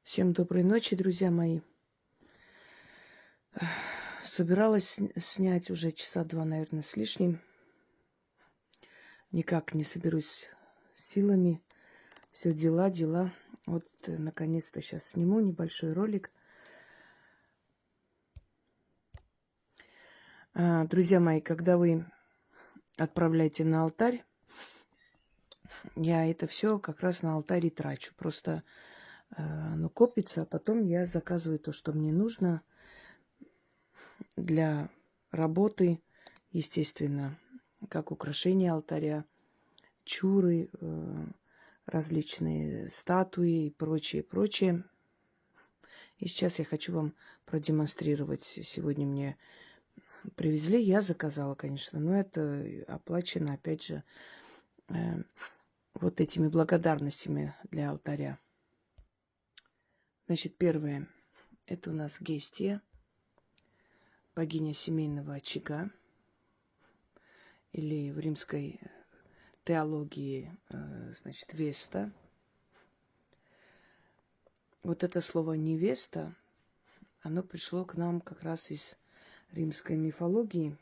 Всем доброй ночи, друзья мои. Собиралась снять уже часа два, наверное, с лишним. Никак не соберусь силами. Все дела. Вот, наконец-то сейчас сниму небольшой ролик. Друзья мои, когда вы отправляете на алтарь, я это все как раз на алтарь и трачу. Просто оно копится, а потом я заказываю то, что мне нужно для работы, естественно, как украшение алтаря, чуры, различные статуи и прочее. И сейчас я хочу вам продемонстрировать. Сегодня мне привезли, я заказала, конечно, но это оплачено, опять же, э, вот этими благодарностями для алтаря. Значит, первое, это у нас Гестия, богиня семейного очага, или в римской теологии, значит, Веста. Вот это слово «невеста», оно пришло к нам как раз из римской мифологии.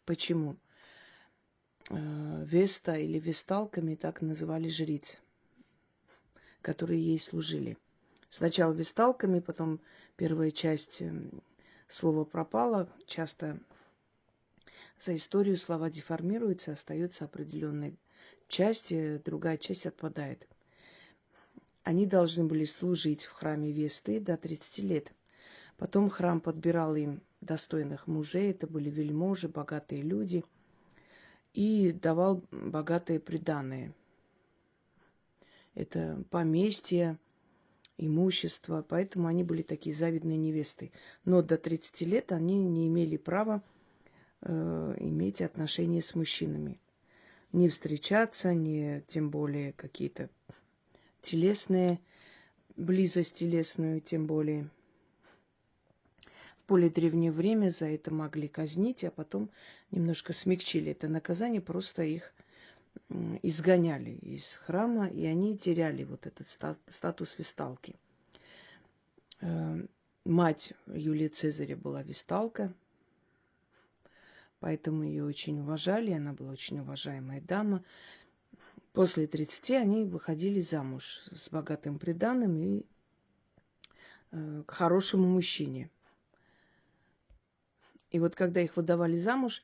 Почему? Веста или весталками так называли жриц, которые ей служили. Сначала весталками, потом первая часть слова пропала. Часто за историю слова деформируются, остается определенная часть, другая часть отпадает. Они должны были служить в храме Весты до 30 лет. Потом храм подбирал им достойных мужей, это были вельможи, богатые люди, и давал богатые приданые. Это поместье, имущество, поэтому они были такие завидные невесты. Но до 30 лет они не имели права иметь отношения с мужчинами. Не встречаться, не тем более какие-то телесные, близость телесную, тем более. В более древнее время за это могли казнить, а потом немножко смягчили это наказание, просто их изгоняли из храма, и они теряли вот этот статус весталки. Мать Юлия Цезаря была весталка, поэтому ее очень уважали, она была очень уважаемая дама. После 30 они выходили замуж с богатым приданым и к хорошему мужчине. И вот когда их выдавали замуж,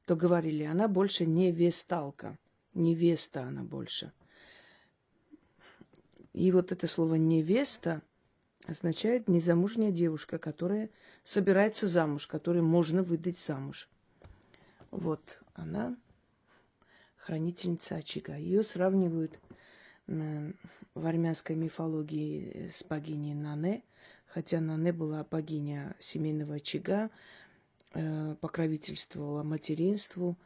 то говорили, она больше не весталка, невеста она больше. И вот это слово «невеста» означает незамужняя девушка, которая собирается замуж, которую можно выдать замуж. Вот она хранительница очага. Ее сравнивают в армянской мифологии с богиней Нане, хотя Нане была богиня семейного очага, покровительствовала материнству,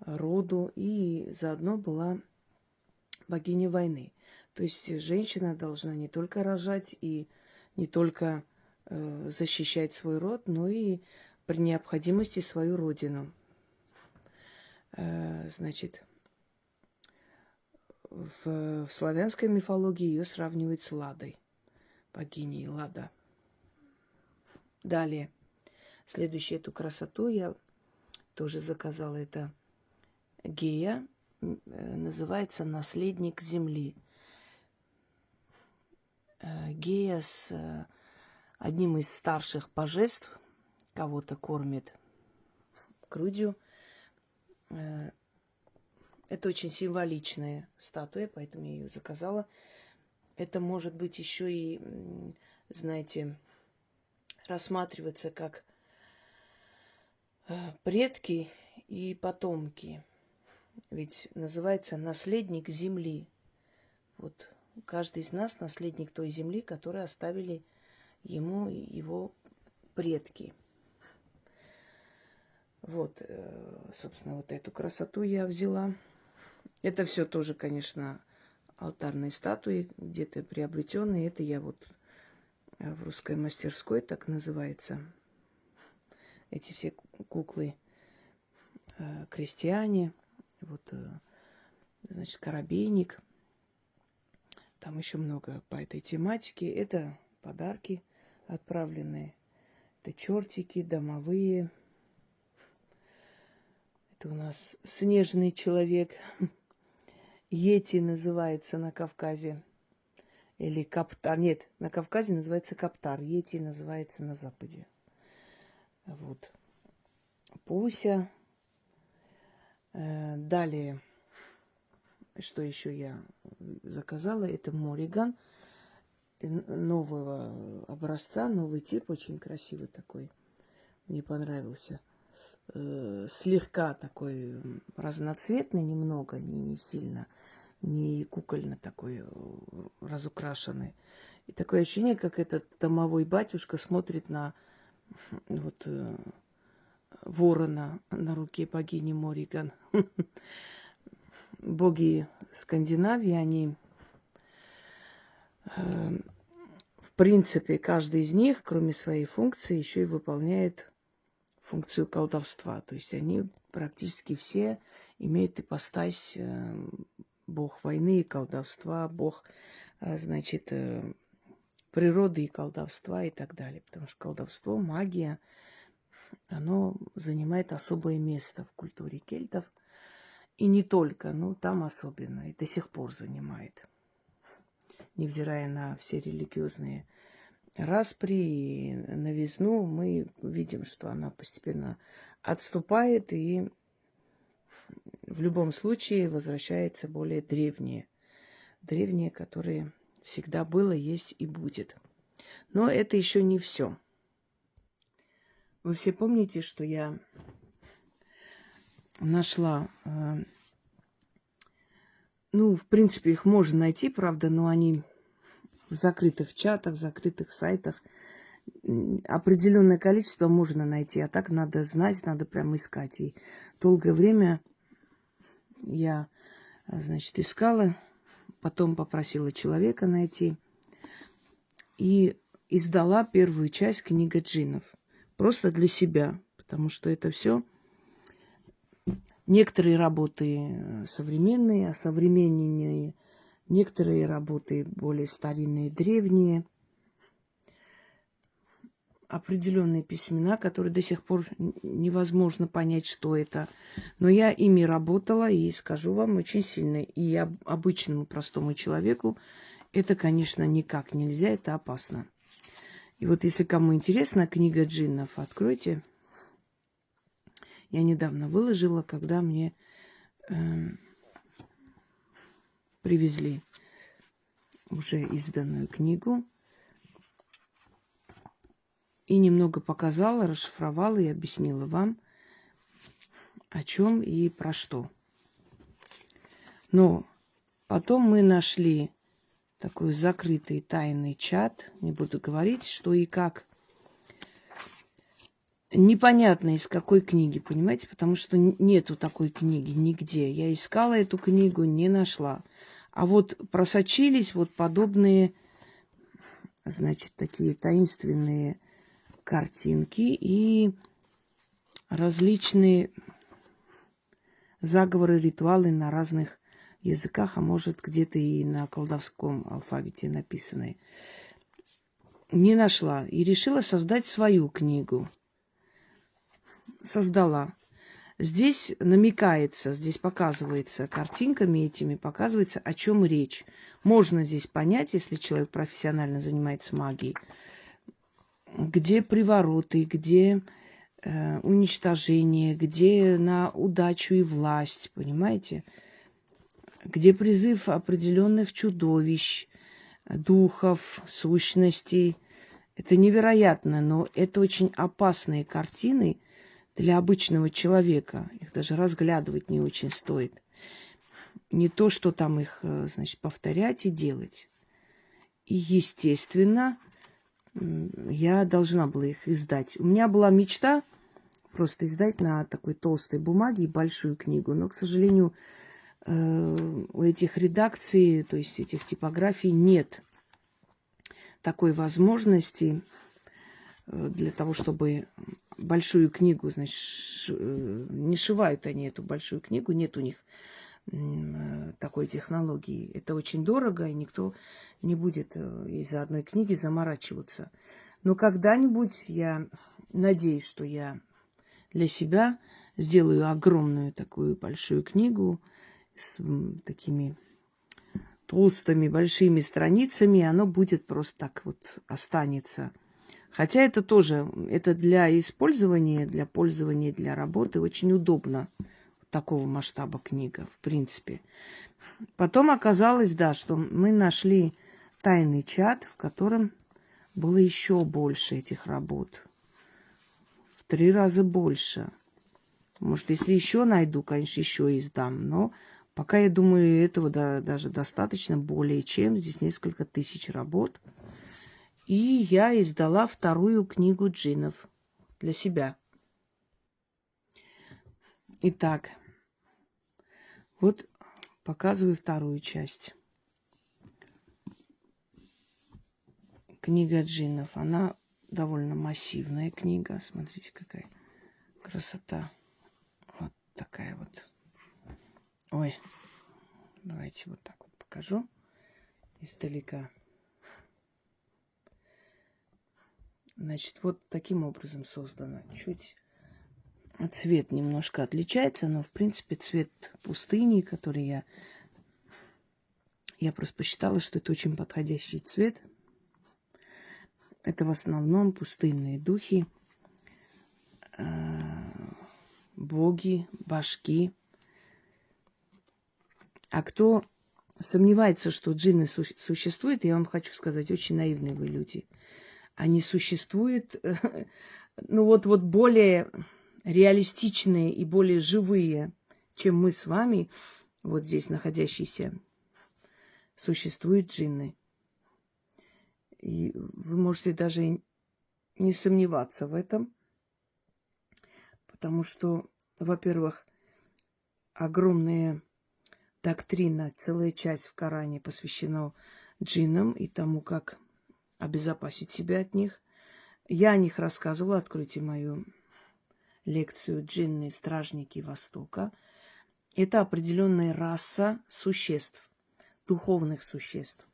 роду и заодно была богиней войны. То есть женщина должна не только рожать и не только защищать свой род, но и при необходимости свою родину. Значит, в славянской мифологии ее сравнивают с Ладой, богиней Лада. Далее, следующую эту красоту я тоже заказала. Это Гея, называется «Наследник земли». Гея с одним из старших божеств кого-то кормит грудью. Это очень символичная статуя, поэтому я ее заказала. Это может быть еще и, знаете, рассматриваться как предки и потомки. Ведь называется «наследник земли». Вот каждый из нас наследник той земли, которую оставили ему его предки. Вот, собственно, вот эту красоту я взяла. Это все тоже, конечно, алтарные статуи, где-то приобретенные. Это я вот в русской мастерской, так называется. Эти все куклы крестьяне, вот, значит, коробейник. Там еще много по этой тематике. Это подарки отправленные. Это чертики домовые. Это у нас снежный человек. Йети называется на Кавказе. Или каптар. Нет, на Кавказе называется каптар. Йети называется на Западе. Вот. Пуся. Далее, что еще я заказала, это Мориган нового образца, новый тип, очень красивый такой. Мне понравился. Слегка такой разноцветный, немного, не сильно, не кукольно такой разукрашенный. И такое ощущение, как этот домовой батюшка смотрит на вот ворона на руке богини Мориган. Боги Скандинавии, они, в принципе, каждый из них, кроме своей функции, еще и выполняет функцию колдовства. То есть они практически все имеют ипостась бог войны и колдовства, бог, значит, природы и колдовства и так далее. Потому что колдовство, магия, оно занимает особое место в культуре кельтов. И не только, но там особенно, и до сих пор занимает. Невзирая на все религиозные распри и новизну, мы видим, что она постепенно отступает и в любом случае возвращается более древнее. Древнее, которое всегда было, есть и будет. Но это еще не все. Вы все помните, что я нашла, в принципе, их можно найти, правда, но они в закрытых чатах, закрытых сайтах. Определенное количество можно найти, а так надо знать, надо прям искать. И долгое время я, значит, искала, потом попросила человека найти и издала первую часть «Книга джиннов». Просто для себя, потому что это все. Некоторые работы современные, осовремененные, некоторые работы более старинные, древние. Определенные письмена, которые до сих пор невозможно понять, что это. Но я ими работала, и скажу вам, очень сильно. И обычному простому человеку это, конечно, никак нельзя, это опасно. И вот если кому интересна книга джиннов, откройте. Я недавно выложила, когда мне привезли уже изданную книгу. И немного показала, расшифровала и объяснила вам, о чем и про что. Но потом мы нашли такой закрытый тайный чат. Не буду говорить, что и как. Непонятно, из какой книги, понимаете? Потому что нету такой книги нигде. Я искала эту книгу, не нашла. А вот просочились вот подобные, значит, такие таинственные картинки и различные заговоры, ритуалы на разных языках, а может, где-то и на колдовском алфавите написанные. Не нашла и решила создать свою книгу. Создала. Здесь намекается, здесь показывается картинками этими, показывается, о чем речь. Можно здесь понять, если человек профессионально занимается магией, где привороты, где уничтожение, где на удачу и власть, понимаете? Где призыв определенных чудовищ, духов, сущностей. Это невероятно, но это очень опасные картины для обычного человека. Их даже разглядывать не очень стоит. Не то, что там их, значит, повторять и делать. И, естественно, я должна была их издать. У меня была мечта просто издать на такой толстой бумаге большую книгу. Но, к сожалению, у этих редакций, то есть этих типографий, нет такой возможности для того, чтобы большую книгу, значит, не шивают они эту большую книгу, нет у них такой технологии. Это очень дорого, и никто не будет из-за одной книги заморачиваться. Но когда-нибудь я надеюсь, что я для себя сделаю огромную такую большую книгу с такими толстыми большими страницами, и оно будет просто так вот останется. Хотя это тоже, это для использования, для пользования, для работы очень удобно. Такого масштаба книга, в принципе. Потом оказалось, да, что мы нашли тайный чат, в котором было еще больше этих работ. В 3 раза больше. Может, если еще найду, конечно, еще издам. Но пока, я думаю, этого даже достаточно, более чем. Здесь несколько тысяч работ. И я издала 2-ю книгу джиннов для себя. Итак, вот показываю 2-ю часть. Книга джиннов. Она довольно массивная книга. Смотрите, какая красота. Вот такая вот. Ой, давайте вот так вот покажу издалека. Значит, вот таким образом создана. Чуть цвет немножко отличается, но, в принципе, цвет пустыни, который я просто посчитала, что это очень подходящий цвет. Это в основном пустынные духи, боги, башки. А кто сомневается, что джинны существуют, я вам хочу сказать, очень наивные вы люди. Они существуют, ну вот более реалистичные и более живые, чем мы с вами, вот здесь находящиеся, существуют джинны. И вы можете даже не сомневаться в этом, потому что, во-первых, огромная доктрина, целая часть в Коране посвящена джиннам и тому, как обезопасить себя от них. Я о них рассказывала, откройте мою лекцию «Джинны, стражники Востока». Это определенная раса существ, духовных существ.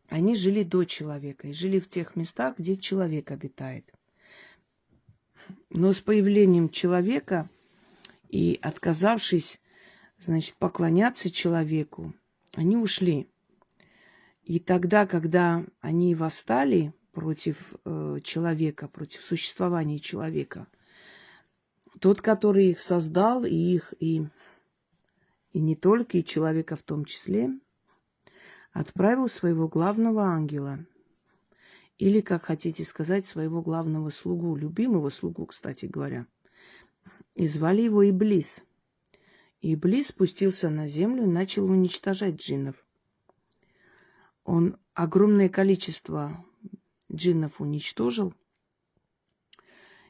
Они жили до человека и жили в тех местах, где человек обитает. Но с появлением человека и отказавшись, значит, поклоняться человеку, они ушли. И тогда, когда они восстали против человека, против существования человека, тот, который их создал, и не только, и человека в том числе, отправил своего главного ангела. Или, как хотите сказать, своего главного слугу, любимого слугу, кстати говоря. И звали его Иблис. И Иблис спустился на землю и начал уничтожать джиннов. Он огромное количество джиннов уничтожил,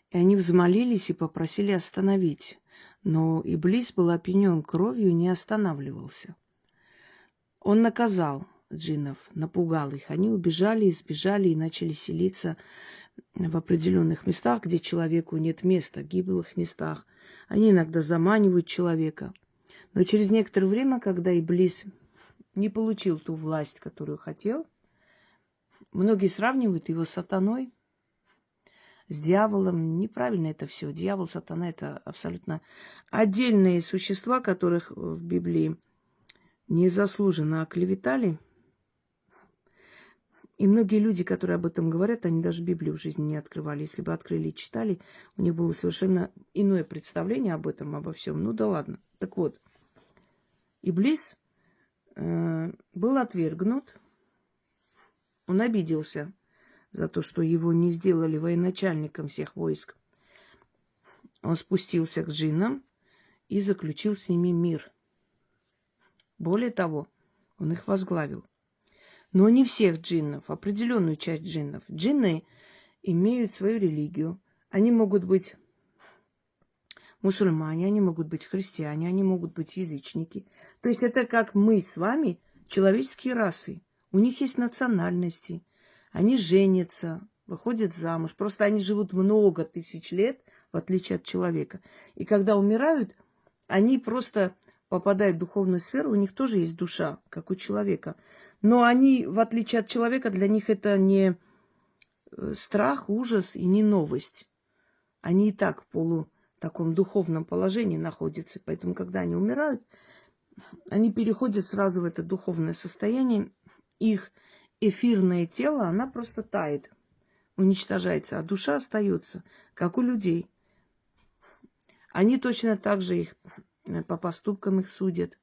и они взмолились и попросили остановить. Но Иблис был опьянен кровью и не останавливался. Он наказал джиннов, напугал их. Они убежали, избежали и начали селиться в определенных местах, где человеку нет места, гиблых местах. Они иногда заманивают человека. Но через некоторое время, когда Иблис не получил ту власть, которую хотел, многие сравнивают его с сатаной, с дьяволом. Неправильно это все. Дьявол, сатана – это абсолютно отдельные существа, которых в Библии незаслуженно оклеветали. И многие люди, которые об этом говорят, они даже Библию в жизни не открывали. Если бы открыли и читали, у них было совершенно иное представление об этом, обо всем. Ну да ладно. Так вот, Иблис был отвергнут. Он обиделся за то, что его не сделали военачальником всех войск. Он спустился к джиннам и заключил с ними мир. Более того, он их возглавил. Но не всех джиннов, определенную часть джиннов. Джинны имеют свою религию. Они могут быть мусульмане, они могут быть христиане, они могут быть язычники. То есть это как мы с вами, человеческие расы. У них есть национальности. Они женятся, выходят замуж. Просто они живут много тысяч лет, в отличие от человека. И когда умирают, они просто попадают в духовную сферу, у них тоже есть душа, как у человека. Но они, в отличие от человека, для них это не страх, ужас и не новость. Они и так в таком духовном положении находятся. Поэтому, когда они умирают, они переходят сразу в это духовное состояние. Их эфирное тело, она просто тает, уничтожается, а душа остается, как у людей. Они точно так же их по поступкам их судят.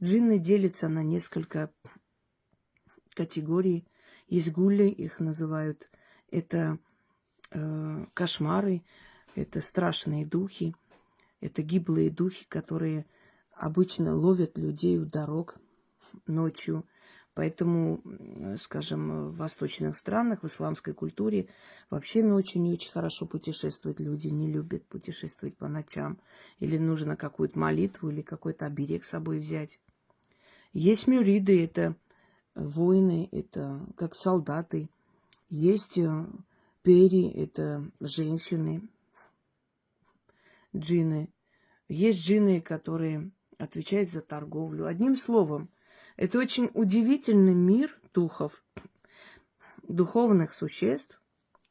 Джинны делятся на несколько категорий. Есть гулли, их называют. Это кошмары, это страшные духи, это гиблые духи, которые обычно ловят людей у дорог ночью. Поэтому, скажем, в восточных странах, в исламской культуре вообще ночью не очень хорошо путешествуют. Люди не любят путешествовать по ночам. Или нужно какую-то молитву, или какой-то оберег с собой взять. Есть мюриды, это воины, это как солдаты. Есть пери, это женщины, джинны. Есть джинны, которые отвечают за торговлю. Одним словом, это очень удивительный мир духов, духовных существ,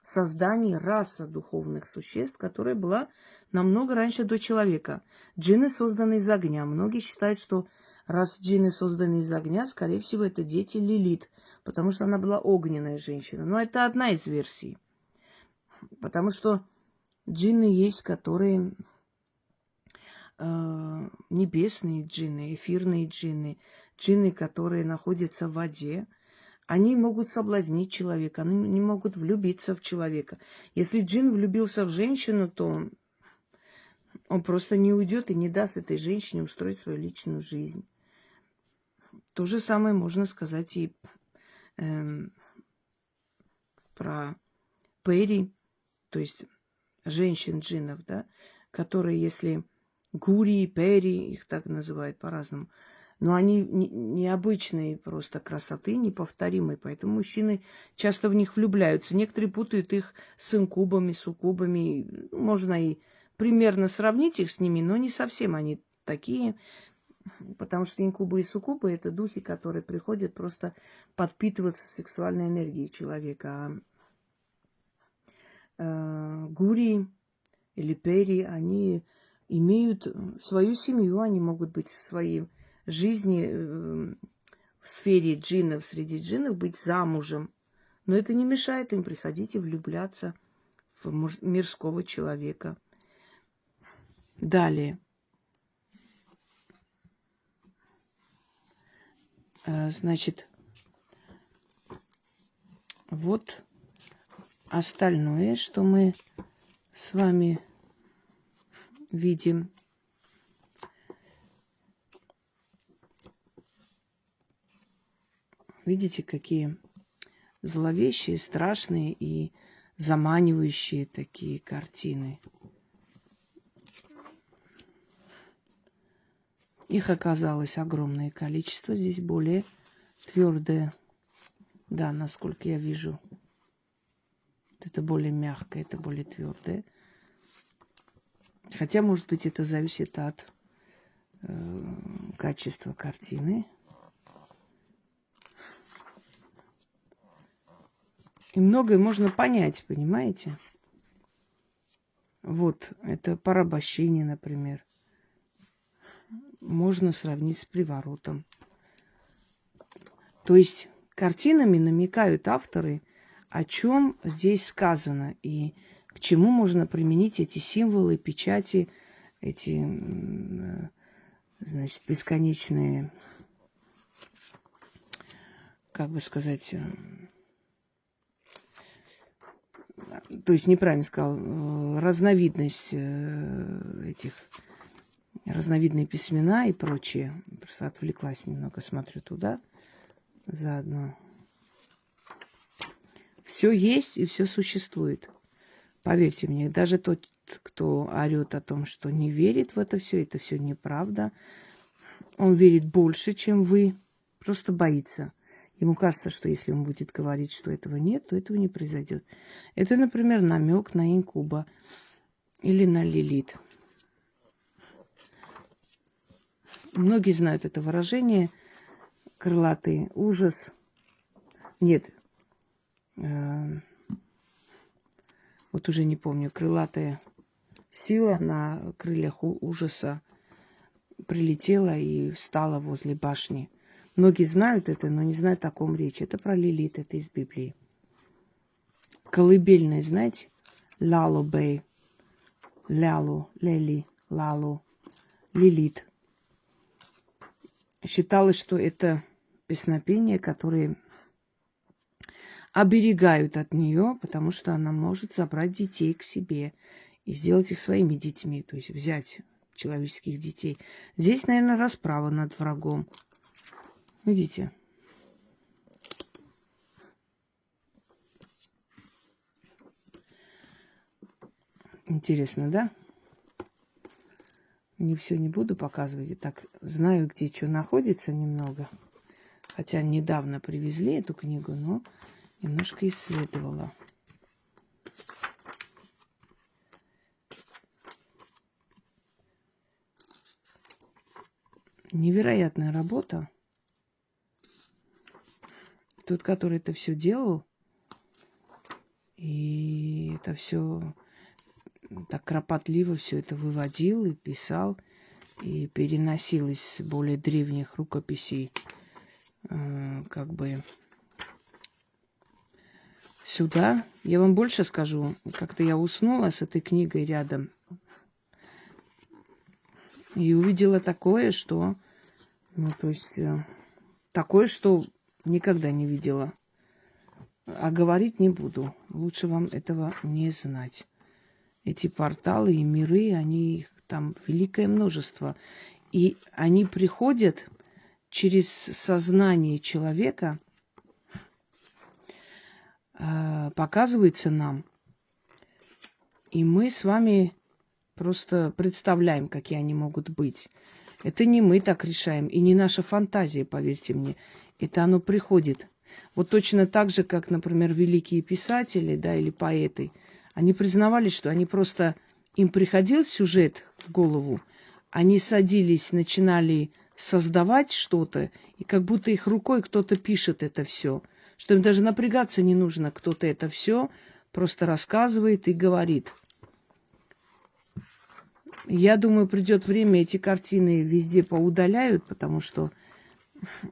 создание раса духовных существ, которая была намного раньше до человека. Джинны созданы из огня. Многие считают, что раз джинны созданы из огня, скорее всего, это дети Лилит, потому что она была огненная женщина. Но это одна из версий. Потому что джинны есть, которые небесные джинны, эфирные джинны, джинны, которые находятся в воде. Они могут соблазнить человека, они могут влюбиться в человека. Если джин влюбился в женщину, то он просто не уйдет и не даст этой женщине устроить свою личную жизнь. То же самое можно сказать и про пери, то есть женщин-джиннов, да, которые, если гури, пери, их так называют по-разному, но они необычные просто красоты, неповторимые, поэтому мужчины часто в них влюбляются. Некоторые путают их с инкубами, суккубами. Можно и примерно сравнить их с ними, но не совсем они такие, потому что инкубы и суккубы – это духи, которые приходят просто подпитываться сексуальной энергией человека. А гури или пери, они имеют свою семью, они могут быть в своей жизни, в сфере джиннов, среди джиннов, быть замужем. Но это не мешает им приходить и влюбляться в мирского человека. Далее. Значит, вот остальное, что мы с вами видим. Видите, какие зловещие, страшные и заманивающие такие картины. Их оказалось огромное количество. Здесь более твердое. Да, насколько я вижу. Это более мягкое, это более твердое. Хотя, может быть, это зависит от качества картины. И многое можно понять, понимаете? Вот, это порабощение, например. Можно сравнить с приворотом. То есть картинами намекают авторы, о чем здесь сказано и к чему можно применить эти символы, печати, эти, значит, бесконечные, как бы сказать, то есть неправильно сказал, разновидность этих, разновидные письмена и прочее. Просто отвлеклась немного, смотрю туда заодно. Все есть и все существует. Поверьте мне, даже тот, кто орет о том, что не верит в это все неправда. Он верит больше, чем вы, просто боится. Ему кажется, что если он будет говорить, что этого нет, то этого не произойдет. Это, например, намек на инкуба или на Лилит. Многие знают это выражение. Крылатый ужас. Нет. Вот уже не помню. Крылатая сила на крыльях ужаса прилетела и встала возле башни. Многие знают это, но не знают, о ком речь. Это про Лилит, это из Библии. Колыбельная, знаете? Лалубей. Лялу, Лели, Лалу, Лилит. Считалось, что это песнопения, которые оберегают от нее, потому что она может забрать детей к себе и сделать их своими детьми, то есть взять человеческих детей. Здесь, наверное, расправа над врагом. Видите? Интересно, да? Не все не буду показывать. Я так знаю, где что находится немного. Хотя недавно привезли эту книгу, но немножко исследовала. Невероятная работа. Тот, который это все делал, и это все так кропотливо все это выводил и писал, и переносил из более древних рукописей как бы сюда. Я вам больше скажу. Как-то я уснула с этой книгой рядом и увидела такое, что... Ну, то есть такое, что никогда не видела. А говорить не буду. Лучше вам этого не знать. Эти порталы и миры, они их там великое множество. И они приходят через сознание человека, показываются нам. И мы с вами просто представляем, какие они могут быть. Это не мы так решаем, и не наша фантазия, поверьте мне. Это оно приходит. Вот точно так же, как, например, великие писатели, да, или поэты. Они признавались, что они просто... Им приходил сюжет в голову, они садились, начинали создавать что-то, и как будто их рукой кто-то пишет это все. Что им даже напрягаться не нужно, кто-то это все просто рассказывает и говорит. Я думаю, придет время, эти картины везде поудаляют, потому что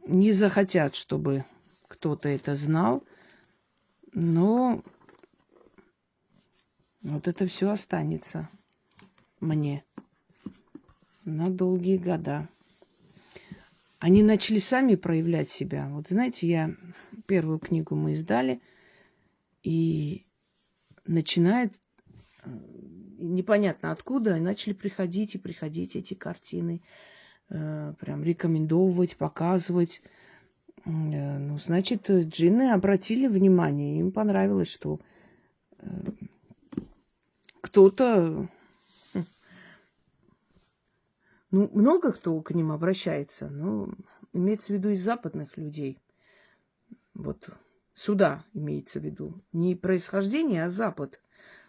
не захотят, чтобы кто-то это знал. Но вот это все останется мне на долгие года. Они начали сами проявлять себя. Вот знаете, первую книгу мы издали, и начинает непонятно откуда, начали приходить и приходить эти картины, прям рекомендовать, показывать. Ну, значит, джинны обратили внимание, им понравилось, что кто-то, ну, много кто к ним обращается, но имеется в виду из западных людей. Вот сюда имеется в виду. Не происхождение, а Запад.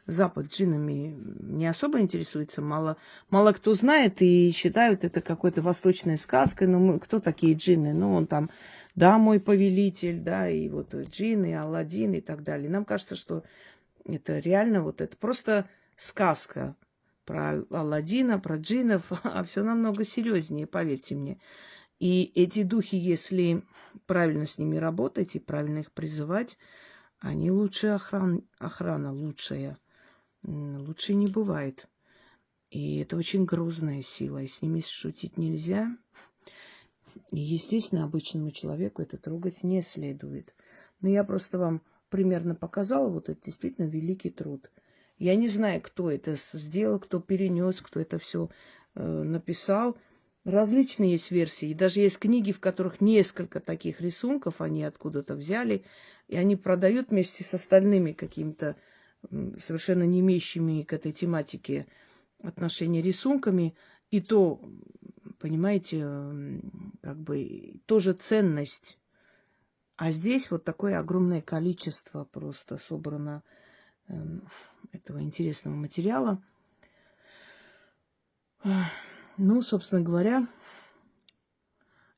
Запад джиннами не особо интересуется. Мало кто знает и считают это какой-то восточной сказкой. Ну, кто такие джинны? Ну, он там, да, мой повелитель, да, и вот джинны, Аладдин и так далее. Нам кажется, что это реально вот это просто сказка про Аладдина, про джиннов, а все намного серьезнее, поверьте мне. И эти духи, если правильно с ними работать и правильно их призывать, они лучше охрана лучшая. Лучше не бывает. И это очень грозная сила, и с ними шутить нельзя. И, естественно, обычному человеку это трогать не следует. Но я просто вам примерно показала, вот это действительно великий труд. Я не знаю, кто это сделал, кто перенес, кто это все написал. Различные есть версии. И даже есть книги, в которых несколько таких рисунков они откуда-то взяли, и они продают вместе с остальными какими-то совершенно не имеющими к этой тематике отношения рисунками. И то, понимаете, как бы тоже ценность. А здесь вот такое огромное количество просто собрано этого интересного материала. Ну, собственно говоря,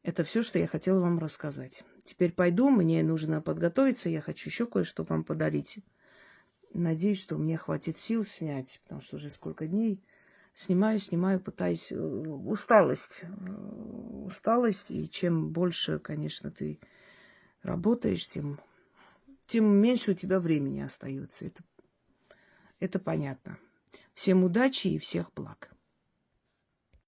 Это все, что я хотела вам рассказать. Теперь пойду, мне нужно подготовиться, я хочу еще кое-что вам подарить. Надеюсь, что мне хватит сил снять, потому что уже сколько дней снимаю, пытаюсь. Усталость. Усталость, и чем больше, конечно, ты работаешь, тем меньше у тебя времени остается. Это понятно. Всем удачи и всех благ.